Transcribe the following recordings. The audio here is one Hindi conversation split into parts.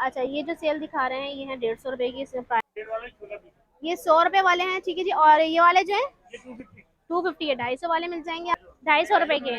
अच्छा, ये जो सेल दिखा रहे हैं ये है 150 रुपए की, इसमें ये 100 रुपए वाले हैं, ठीक है जी। और ये वाले जो है 250 है, 250 वाले मिल जाएंगे, 250 रुपए के।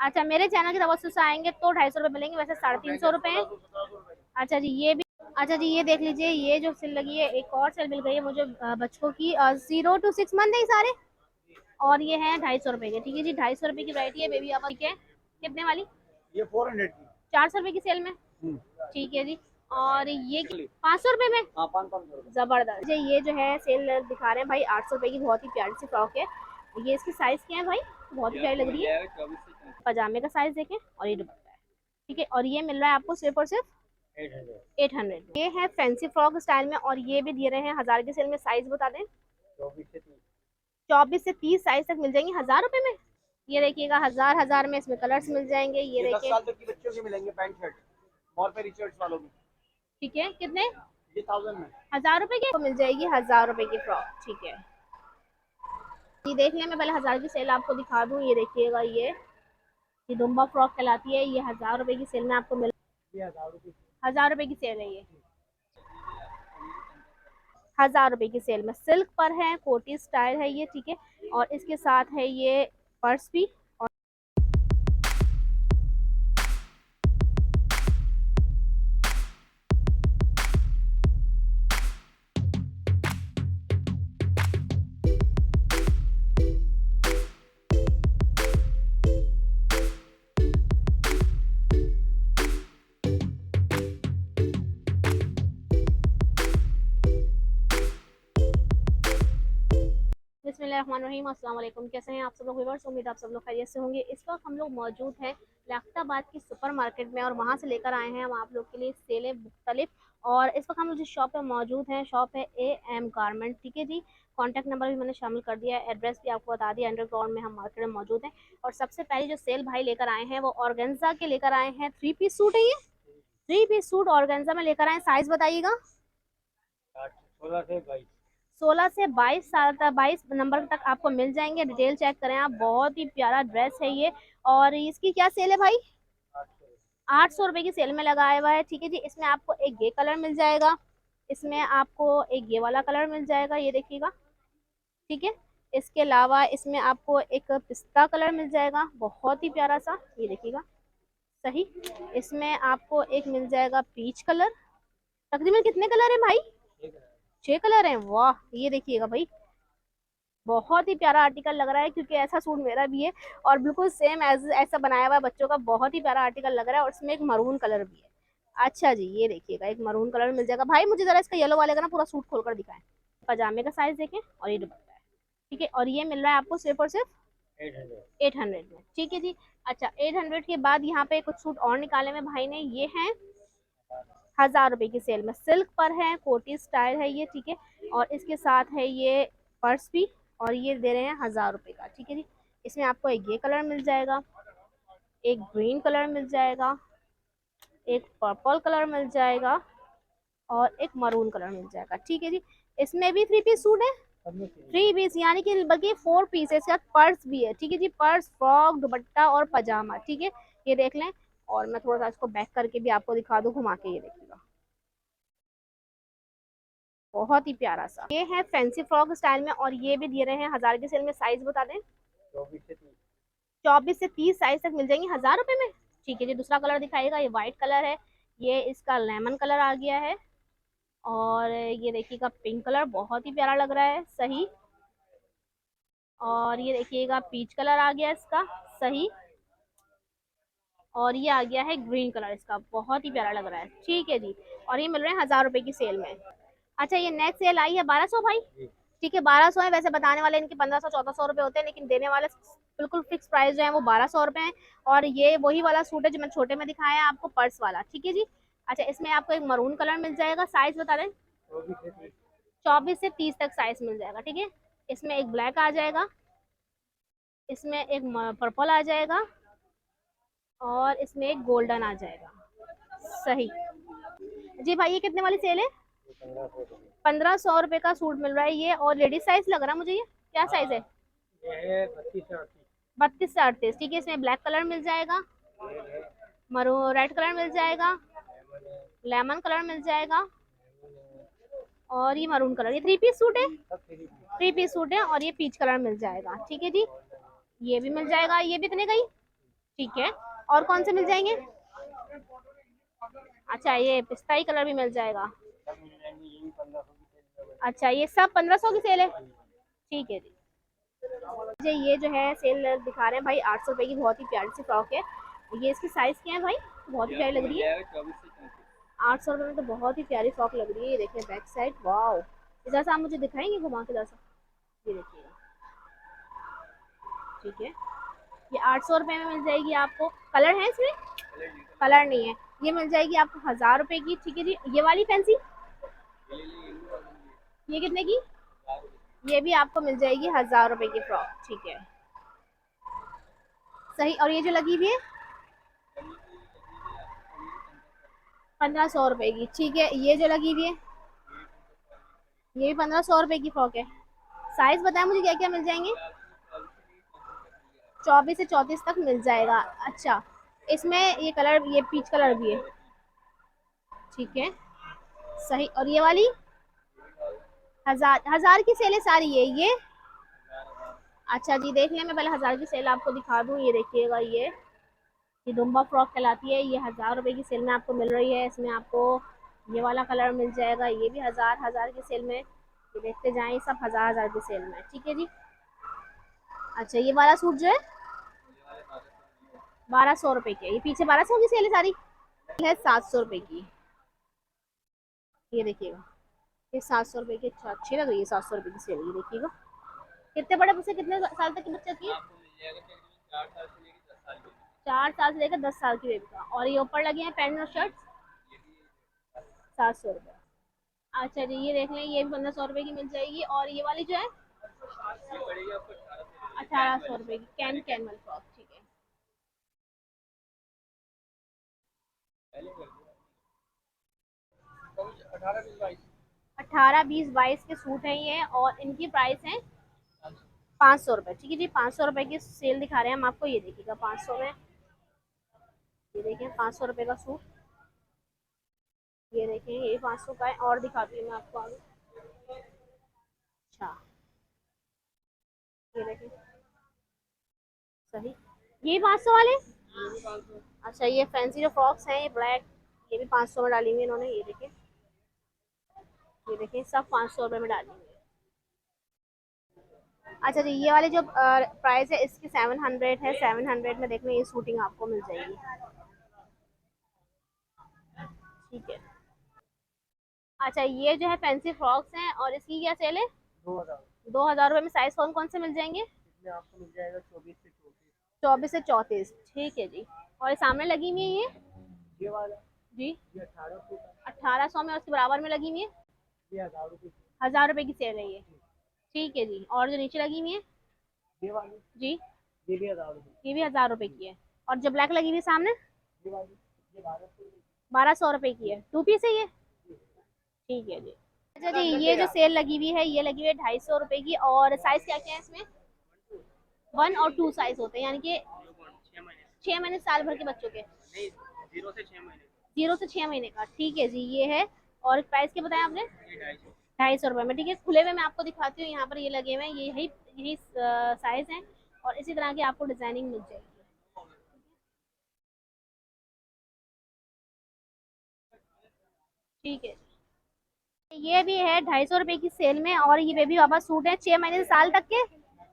अच्छा, मेरे चैनल की तवज्जो से आएंगे तो 250 रुपए मिलेंगे, वैसे 350 रुपए है। अच्छा जी, ये भी। अच्छा जी, ये देख लीजिए, ये जो सेल लगी है, एक और सेल मिल गई है मुझे बच्चों की, 0 to 6 मंथ है सारे। और ये है 250 रुपए के, ठीक है जी। 250 रुपए की वरायटी है बेबी आप, ठीक है। कितने वाली? ये 400 की, 400 रुपए की सेल में, ठीक है जी। और ये 500 रुपए में, हाँ 500 जबरदस्त जी। ये जो है सेल दिखा रहे हैं भाई 800 रुपए की, बहुत ही प्यारी सी फ्रॉक है। ये इसकी साइज क्या है भाई? बहुत ही प्यारी लग रही है। पजामे का साइज देखें, और ये दुपट्टा है, ठीक है। और ये मिल रहा है आपको सिर्फ और सिर्फ 800। ये है फैंसी फ्रॉक स्टाइल में, और ये भी दे रहे हैं 1000 की सेल में। साइज बता दें। 24 से 30 साइज तक मिल जाएंगे 1000 रुपए में। ये देखिएगा, 1000 में इसमें कलर्स मिल जाएंगे। ये 10 देखिए, साल तक की बच्चों के मिलेंगे पैंट शर्ट, और पे रिचर्ड्स वालों में। ठीक है। कितने? ये 1000 में 1000 रुपए की तो मिल जाएगी, 1000 रुपए की फ्रॉक, ठीक है। ये देख लें, मैं पहले 1000 की सेल आपको दिखा दूं। ये देखिएगा, ये दुम्बा फ्रॉक कहलाती है। ये 1000 रुपए की सेल में आपको मिल, ये 1000 रुपये 1000 रुपए की सेल है ये। 1000 रुपए की सेल में सिल्क पर है, कोटी स्टाइल है ये, ठीक है। और इसके साथ है ये पर्स भी। बिस्मिल्लाहिर्रहमानिर्रहीम, अस्सलाम वालेकुम। कैसे हैं आप सब लोग व्यूअर्स? उम्मीद आप सब लोग खैरियत से होंगे। इस वक्त हम लोग मौजूद हैं लियाकताबाद की सुपर मार्केट में, और वहाँ से लेकर आए हैं हम आप लोग के लिए सेलें मुख्तलिफ। और इस वक्त हम जिस शॉप पे मौजूद हैं, शॉप है AM गारमेंट, ठीक है जी। कॉन्टैक्ट नंबर भी मैंने शामिल कर दिया है, एड्रेस भी आपको बता दिया। अंडरग्राउंड में हम मार्केट में मौजूद हैं। और सबसे पहले जो सेल भाई लेकर आए हैं वो ऑर्गेन्जा के लेकर आए हैं। 3 पीस सूट है ये, 3 पीस सूट ऑर्गेन्जा में लेकर आए। साइज बताइएगा। 16 से 22 साल तक, 22 नंबर तक आपको मिल जाएंगे। डिटेल चेक करें आप, बहुत ही प्यारा ड्रेस है ये। और इसकी क्या सेल है भाई? 800 रुपए की सेल में लगाया हुआ है, ठीक है जी। इसमें आपको एक ये कलर मिल जाएगा, इसमें आपको एक ये वाला कलर मिल जाएगा, ये देखिएगा, ठीक है। इसके अलावा इसमें आपको एक पिस्ता कलर मिल जाएगा, बहुत ही प्यारा सा, ये देखिएगा, सही। इसमें आपको एक मिल जाएगा पीच कलर। तकरीबन कितने कलर है भाई? 6 कलर हैं, वाह। ये देखिएगा भाई, बहुत ही प्यारा आर्टिकल लग रहा है, क्योंकि ऐसा सूट मेरा भी है और बिल्कुल सेम एज ऐसा बनाया हुआ है बच्चों का। बहुत ही प्यारा आर्टिकल लग रहा है, और इसमें एक मरून कलर भी है। अच्छा जी, ये देखिएगा, एक मरून कलर मिल जाएगा भाई। मुझे जरा इसका येलो वाले का ना पूरा सूट खोल कर दिखाएं। पजामे का साइज देखें, और ये दुपट्टा है, ठीक है। और ये मिल रहा है आपको सिर्फ और सिर्फ 800 में, ठीक है जी। अच्छा, 800 के बाद यहाँ पे कुछ सूट और निकाले में भाई ने, ये हैं 1000 रुपए की सेल में। सिल्क पर है, कोटी स्टाइल है ये, ठीक है। और इसके साथ है ये पर्स भी, और ये दे रहे हैं 1000 रुपए का, ठीक है जी। इसमें आपको एक ये कलर मिल जाएगा, एक ग्रीन कलर मिल जाएगा, एक पर्पल कलर मिल जाएगा, और एक मरून कलर मिल जाएगा, ठीक है जी। इसमें भी 3 पीस सूट है, 3 पीस यानी कि बल्कि 4 पीस है। इसके साथ पर्स भी है, ठीक है जी। पर्स, फ्रॉक, दुपट्टा और पजामा, ठीक है। ये देख लें। और मैं थोड़ा सा इसको बैक करके भी आपको दिखा दूं, घुमा के, ये देखिएगा, बहुत ही प्यारा सा। ये है फैंसी फ्रॉक स्टाइल में, और ये भी दे रहे हैं 1000 की सेल में। साइज बता दें। 24 से 30 साइज तक मिल जाएंगे 1000 रुपए में, ठीक है जी। दूसरा कलर दिखाएगा, ये व्हाइट कलर है, ये इसका लेमन कलर आ गया है। और ये देखिएगा पिंक कलर, बहुत ही प्यारा लग रहा है, सही। और ये देखिएगा पीच कलर आ गया इसका, सही। और ये आ गया है ग्रीन कलर इसका, बहुत ही प्यारा लग रहा है, ठीक है जी। और ये मिल रहे हैं 1000 रुपए की सेल में। अच्छा, ये नेक्स्ट सेल आई है 1200 भाई, ठीक है। 1200 है, वैसे बताने वाले इनके 1500 1400 रुपए होते हैं, लेकिन देने वाले बिल्कुल फिक्स प्राइस जो है वो 1200 रुपए है। और ये वही वाला सूट है जो मैंने छोटे में दिखाया है आपको, पर्स वाला, ठीक है जी। अच्छा, इसमें आपको एक मरून कलर मिल जाएगा। साइज बता दें। 24 से 30 तक साइज मिल जाएगा, ठीक है। इसमें एक ब्लैक आ जाएगा, इसमें एक पर्पल आ जाएगा, और इसमें एक गोल्डन आ जाएगा, सही जी। भाई, ये कितने वाली सेल है? 1500 रुपए का सूट मिल रहा है ये, और लेडीज साइज लग रहा है मुझे। ये क्या साइज है? ये 32 से 38। 32 से 38, ठीक है। इसमें ब्लैक कलर मिल जाएगा, मरू रेड कलर मिल जाएगा, लेमन कलर मिल जाएगा, और ये मरून कलर, ये 3 पीस सूट है, सब थ्री पीस। 3 पीस सूट है, और ये पीच कलर मिल जाएगा। ठीक है जी, ये भी मिल जाएगा। ये भी इतने का ही, ठीक है। और कौन से मिल जाएंगे? अच्छा, ये पिस्ताई कलर भी मिल जाएगा। सब मिल जाएंगे, ये भी 1500 की सेल में अच्छा, ये सब 1500 की सेल है, ठीक है जी। मुझे ये जो है सेल दिखा रहे हैं भाई 800 रुपए की, बहुत ही प्यारी सी फ्रॉक है। ये इसकी साइज क्या है भाई? बहुत ही प्यारी लग रही है। 800 रुपए में तो बहुत ही प्यारी फ्रॉक लग रही है। ये देखिए बैक साइड, वाओ। इधर से आप मुझे दिखाएंगे घुमा के, इधर से, ये देखिएगा, ठीक है। ये 800 रुपए में मिल जाएगी आपको। कलर है इसमें? कलर नहीं है। ये मिल जाएगी आपको 1000 रुपए की, ठीक है जी। ये वाली फैंसी, ये कितने की? ये भी आपको मिल जाएगी 1000 रुपए की फ्रॉक, ठीक है, सही। और ये जो लगी हुई है 1500 रुपए की, ठीक है। ये जो लगी हुई है ये भी 1500 रुपए की फ्रॉक है। साइज बताएं मुझे क्या क्या मिल जाएंगे? 24 से 34 तक मिल जाएगा। अच्छा, इसमें ये कलर, ये पीच कलर भी है, ठीक है, सही। और ये वाली 1000 की सेल है सारी है ये। अच्छा जी, देख लें, मैं पहले 1000 की सेल आपको दिखा दूं। ये देखिएगा, ये दुम्बा फ्रॉक कहलाती है। ये 1000 रुपए की सेल में आपको मिल रही है। इसमें आपको ये वाला कलर मिल जाएगा, ये भी 1000 की सेल में। ये देखते जाएं, सब 1000 की सेल में, ठीक है जी। अच्छा, ये वाला सूट जो है 1200 रुपए की है। ये पीछे 1200 की सेल है सारी, है 700 रुपए की। ये देखिएगा, ये 700 रुपए की, अच्छा अच्छी लग रही है। 700 रुपए की सेल, ये देखिएगा। कितने बड़े बच्चे, कितने साल तक के बच्चे की है? 4 साल से लेकर 10 साल की बेबी का। और ये ऊपर लगे हैं पैंट और शर्ट, 700 रुपये। अच्छा जी, ये देख लें, ये भी 1500 रुपए की मिल जाएगी। और ये वाली जो है 1800 रुपए की, कैन कैमल फ्रॉक, ठीक है। 18, 20, 22 के सूट हैं ये, और इनकी प्राइस है 500 रुपए, ठीक है जी। 500 रुपए की सेल दिखा रहे हैं हम आपको। ये देखिएगा 500 में, ये देखिए 500 रुपए का सूट। ये देखें, ये 500 का है। और दिखाती हूँ मैं आपको आगे। अच्छा, ये देखें, सही। ये 500 वाले, अच्छा, ये फैंसी जो फ्रॉक्स हैं, ये ब्लैक, ये भी 500 में डाली हुई इन्होंने। ये देखें, ये देखें, सब 500 रुपए में डाली हुई है। अच्छा जी, ये वाले जो प्राइस है इसकी 700 है। 700 में देख लें, ये सूटिंग आपको मिल जाएगी, ठीक है। अच्छा, ये जो है फैंसी फ्रॉक्स हैं, और इसकी क्या सेल है? 2000। 2000 रुपए में। साइज कौन कौन से मिल जाएंगे? इसमें आपको मिल जाएगा 24 से 34। 24 से 34, ठीक है जी। और ये सामने लगी हुई है ये वाला, जी, ये 1800 का। 1800 में। और उसके बराबर में लगी हुई है ये 1000 रुपये की। 1000 रुपए की सेल है ये, ठीक है जी। और जो नीचे लगी हुई है ये वाली, जी, ये भी 1000 रुपये ये भी 1000 रुपए की है। और जो ब्लैक लगी हुई है सामने, की। ये वाली, ये 1200 की। 1200 रुपए की है। 2 पीस है ये, ठीक है जी। अच्छा जी, ये जो सेल लगी हुई है, ये लगी हुई है 250 रुपए की। और साइज क्या क्या है इसमें? 1 और 2 साइज होते हैं, यानी कि 6 महीने, साल भर के बच्चों के, नहीं, 0 से 6 महीने। 0 से 6 महीने का, ठीक है जी। ये है। और प्राइस क्या बताया आपने? ये 250। 250 रुपए में, ठीक है। खुले हुए मैं आपको दिखाती हूँ। यहाँ पर ये लगे हुए हैं, ये यही यही साइज है। और इसी तरह की आपको डिजाइनिंग मिल जाएगी, ठीक है। ये भी है 250 रुपए की सेल में। और ये बेबी वापस सूट है 6 महीने से साल तक के।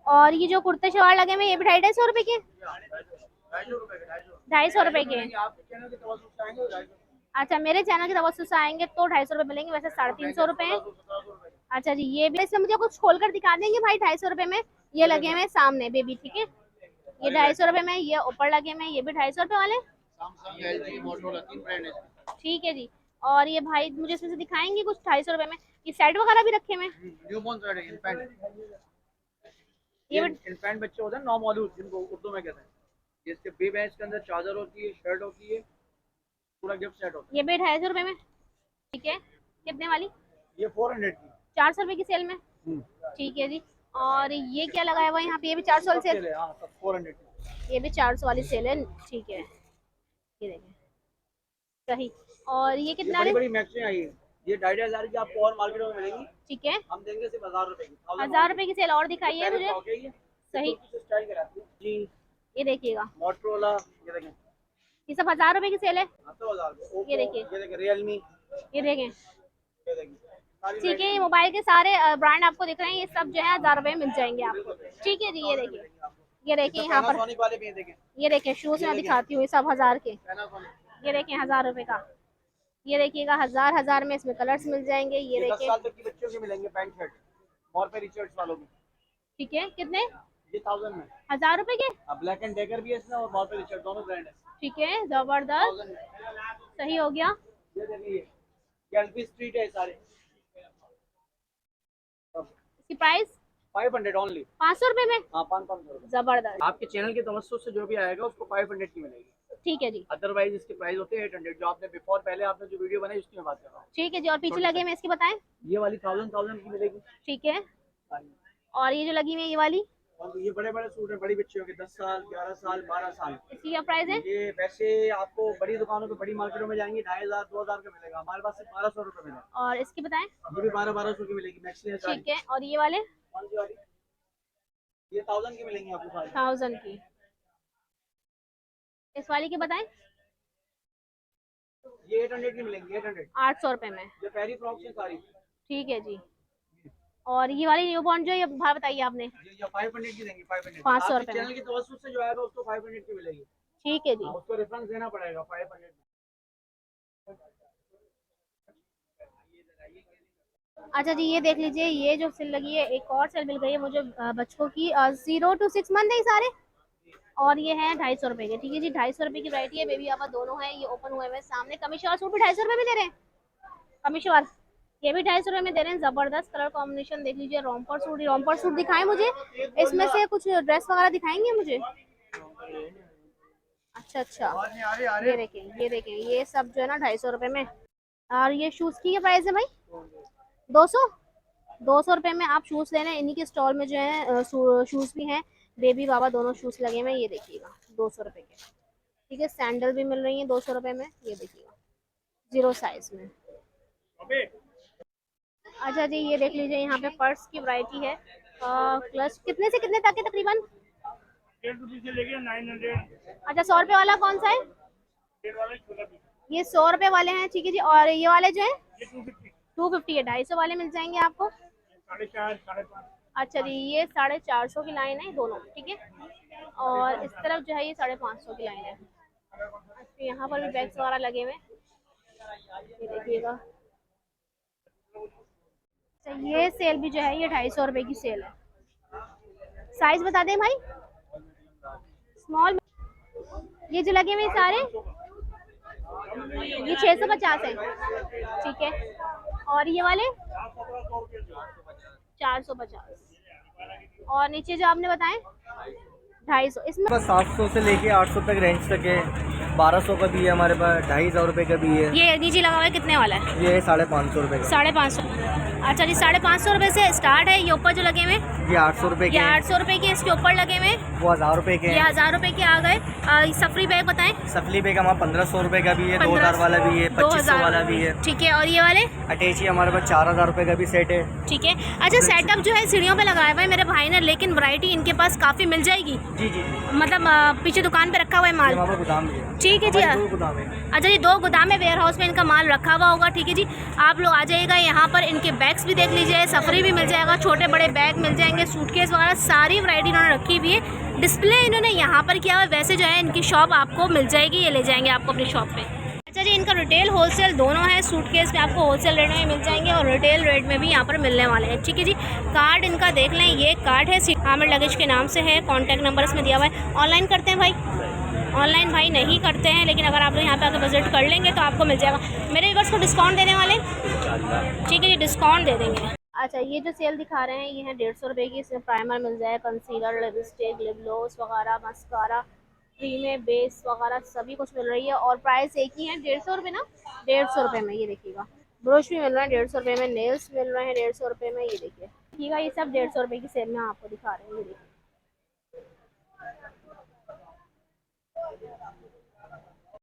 और ये जो कुर्ते शलवार लगे हुए हैं, ये भी 250 रुपए के, 250 रुपये का, 250। 250 रुपए के। आपके चैनल के तवज्जुह से आएंगे 250। अच्छा, मेरे चैनल की तवज्जो से आएंगे तो 250 रुपए मिलेंगे, वैसे 350 रुपए है। 1700 रुपये। अच्छा जी, ये भी इसमें मुझे कुछ खोल कर दिखा देंगे भाई? 250 रुपए में ये लगे हुए हैं सामने बेबी, ठीक है। ये 250 रुपए में, ये ऊपर लगे हुए हैं, ये भी 250 रुपए वाले, सैमसंग, एलजी, मोटोरोला, 3 ब्रांड है इसमें। ठीक है जी। और ये भाई मुझे इसमें से दिखाएंगे कुछ 250 रुपए में? ये सेट वगैरह भी रखे हुए हैं, न्यूबॉर्न साइड है, इनफैंट। ये ये भी, इनफैंट बच्चे होते हैं, नौ मौलूद जिनको उर्दू में कहते हैं। ये इसके बी बैच के अंदर चादर होती है, शर्ट होती है, पूरा गिफ्ट सेट होता ये भी 250 रुपए में, ठीक है। कितने वाली? है। ये 400 की। 400 रुपए की सेल में, ठीक है जी। और ये क्या लगाया हुआ है यहाँ पे? ये भी 400 वाली सब सेल, सेल है, हाँ, सब 400 की। ये भी 400 वाली सेल है, ठीक है। ये देखें, सही। और ये ये कितना बड़ी है? बड़ी मैक्सी आई है, ये 2,500 की आपको और मार्केटों में मिलेंगी, ठीक है, हम देंगे सिर्फ 1,000 रुपए की, 1000 रुपए की सेल और दिखाइए पहले मुझे। फ्रॉक है ये सही। तुर्की स्टाइल के रहती है जी। ये देखिएगा, मोटरोला, ये देखें, ये सब 1000 रुपए की सेल है। हाँ तो 1,000 ये ओप्पो, देखिए, ये देखें रियलमी, ये देखें। ये देखें सारी ठीक है, वैरायटी ये मिलेगी। मोबाइल के सारे ब्रांड आपको दिख रहे हैं, ये सब जो है 1000 रुपए में मिल जाएंगे आपको। बिल्कुल बिल्कुल, ठीक है जी, ये 1000 में देखिए, मिलेंगी आपको। ये देखिए इसमें यहाँ पर, पैनासोनिक वाले भी हैं, देखें ये देखिए शूज ये मैं देखें दिखाती हूँ, ये सब 1000 के। पैनासोनिक, ये देखिए 1000 रुपए का, ये देखिएगा 1000 में इसमें कलर्स मिल जाएंगे। ये ये 10 देखिए, साल तक की बच्चों के मिलेंगे पैंट शर्ट, और पे रिचर्ड्स वालों में, ठीक है, कितने? ये 1000 में। 1000 रुपए के। अब ब्लैक एंड डेकर भी है इसमें, और बहुत पे रिचर्ड दोनों ब्रांड है, ठीक है, जबरदस्त, 1000 में। सही हो गया। ये देखिए, ये एलपी स्ट्रीट है सारे, इसकी प्राइस 500 ओनली, 500 रुपए में। हाँ 500 रुपए। जबरदस्त। आपके चैनल के तवज्जुह से जो भी आएगा उसको 500 की मिलेगी, ठीक है जी, अदरवाइज इसके प्राइस होते हैं 800, जो आपने बिफोर पहले आपने जो वीडियो बनाई उसकी मैं बात कर रहा हूँ। ठीक है जी। और पीछे लगे में इसकी बताएं। ये वाली 1000 की मिलेगी। ठीक है, और ये जो लगी हुई है ये वाली, और ये बड़े बड़े सूट है बड़ी बच्चियों के, 10 साल 11 साल 12 साल। इसकी क्या प्राइस है? ये वैसे आपको बड़ी दुकानों पे बड़ी मार्केटों में जाएंगे 2500 2000 का मिलेगा, हमारे पास सिर्फ 1200 रुपए मिलेगा। और इसकी बताएं। ये भी 1200 की मिलेगी मैक्सी है सारी। ठीक है, और ये वाले कौन सी वाली? ये 1000 की मिलेंगी आपको सारी। 1000 की। इस वाली की बताएं। ये 800 की मिलेंगी, 800। 800 रुपए में। ये पैरी फ्रॉक्स है सारी। ठीक है जी। और ये वाली न्यू बॉर्न जो ये बाहर बताइए आपने, ये 500 की देंगे, 500। 500 आपके रुपए में। चैनल की तवज्जुह से जो आएगा उसको 500 की मिलेगी। ठीक है जी। हाँ, उसको रेफरेंस देना पड़ेगा 500 में। अच्छा जी, ये देख लीजिए, ये जो सेल लगी है, एक और सेल मिल गई है मुझे बच्चों की, 0 to 6 मंथ है ये सारे। और ये है 250 रुपए के। ठीक है जी, 250 रुपए की वरायटी है, बेबी आवा दोनों है, ये ओपन हुए हुए सामने। कमीशन सूट भी 250 रुपए में दे रहे हैं, कमीशन ये भी 250 रुपए में दे रहे हैं। जबरदस्त कलर कॉम्बिनेशन देख लीजिए। रोमपर सूट दिखाएं मुझे, इसमें से कुछ ड्रेस वगैरह दिखाएंगे मुझे। अच्छा अच्छा, ये देखें, ये देखें, ये सब जो है ना 250 रुपए में। और ये शूज की क्या प्राइस है भाई? 200 में आप शूज ले लें। इन्हीं के स्टॉल में जो है शूज भी हैं, बेबी बाबा दोनों शूज लगे हुए हैं। ये देखिएगा 200 रुपए के। ठीक है, सैंडल भी मिल रही है 200 रुपए में, ये देखिएगा 0 साइज में। अच्छा जी, ये देख लीजिए, यहाँ पे पर्स की वैरायटी है। क्लच कितने से कितने तक है तकरीबन? 10 रुपये से लेके 900। अच्छा, 100 रुपए वाला कौन सा है? ये 100 रुपए वाले हैं। ठीक है जी, और ये वाले जो है 250 है, 250 वाले मिल जाएंगे आपको। 4.5 5.5। अच्छा जी, ये 450 की लाइन है दोनों। ठीक है, और इस तरफ जो है ये 550 की लाइन है। अच्छा, यहाँ पर भी बैग्स वगैरह लगे हुए हैं, ये देखिएगा। अच्छा, ये सेल भी जो है ये 250 रुपए की सेल है। साइज बता दें भाई, स्मॉल। ये जो लगे हुए सारे ये 650 है। ठीक है, और ये वाले 450। और नीचे जो आपने बताए 250, इसमें 700 से लेके 800 तक रेंज तक है, 1200 का भी है हमारे पास, 2,500 रुपये का भी है। ये नीचे लगा हुआ है कितने वाला है? ये है 550 रुपये का। 550। अच्छा जी, 550 रुपए से स्टार्ट है। ये ऊपर जो लगे हुए ये 800 रुपये के ये हैं। 800 रुपए के इसके ऊपर लगे हुए, वो 1000 रुपये के ये हैं। 1000 रुपए के आ गए। सफरी बैग बताएं। सफली बैग हमारा 1500 रुपये का भी है, 2000 1500 वाला भी है, 2500 वाला भी है। ठीक है, और ये वाले अटैची हमारे पास 4000 रुपये का भी सेट है। ठीक है। अच्छा, सेटअप जो है सीढ़ियों पे लगाया हुआ है मेरे भाई ने, लेकिन वैरायटी इनके पास काफी मिल जाएगी। जी जी, मतलब पीछे दुकान पे रखा हुआ है ये माल। हमारा गोदाम भी है। ठीक है जी। हमारे 2 गोदाम है। अच्छा जी, 2 गोदाम में वेयर हाउस में इनका माल रखा हुआ होगा। ठीक है जी, आप लोग आ जाइएगा यहाँ पर, इनके बैग्स भी देख लीजिए, सफरी भी मिल जाएगा, छोटे बड़े बैग मिल जाएंगे, सूटकेस वगैरह सारी वैरायटी इन्होंने रखी हुई है। डिस्प्ले इन्होंने यहाँ पर किया हुआ है, वैसे जो है इनकी शॉप आपको मिल जाएगी, ये ले जाएंगे आपको अपनी शॉप पे। अच्छा जी, इनका रिटेल होलसेल दोनों है। सूटकेस में आपको होलसेल रेट में मिल जाएंगे और रिटेल रेट में भी यहाँ पर मिलने वाले हैं। ठीक है जी, कार्ड इनका देख लें, ये कार्ड है आमिर लगेज के नाम से है, कॉन्टैक्ट नंबर इसमें दिया हुआ है। ऑनलाइन करते हैं भाई? ऑनलाइन भाई नहीं करते हैं, लेकिन अगर आप लोग यहाँ पे आकर विजिट कर लेंगे तो आपको मिल जाएगा। मेरे व्यूअर्स को डिस्काउंट देने वाले? ठीक है जी, डिस्काउंट दे देंगे। अच्छा, ये जो सेल दिखा रहे हैं ये है 150 रुपये की। इसमें प्राइमर मिल जाए, कंसीलर, लिपस्टिक, लिप ग्लोस वगैरह, मस्कारा, क्रीम में बेस वगैरह सभी कुछ मिल रही है। और प्राइस एक ही है, 150 रुपये ना, 150 रुपये में। ये देखिएगा, ब्रश भी मिल रहा है 150 रुपये में, नेल्स मिल रहे हैं 150 रुपये में। ये देखिएगा, ये सब 150 रुपये की सेल में आपको दिखा रहे हैं। ये देखिए,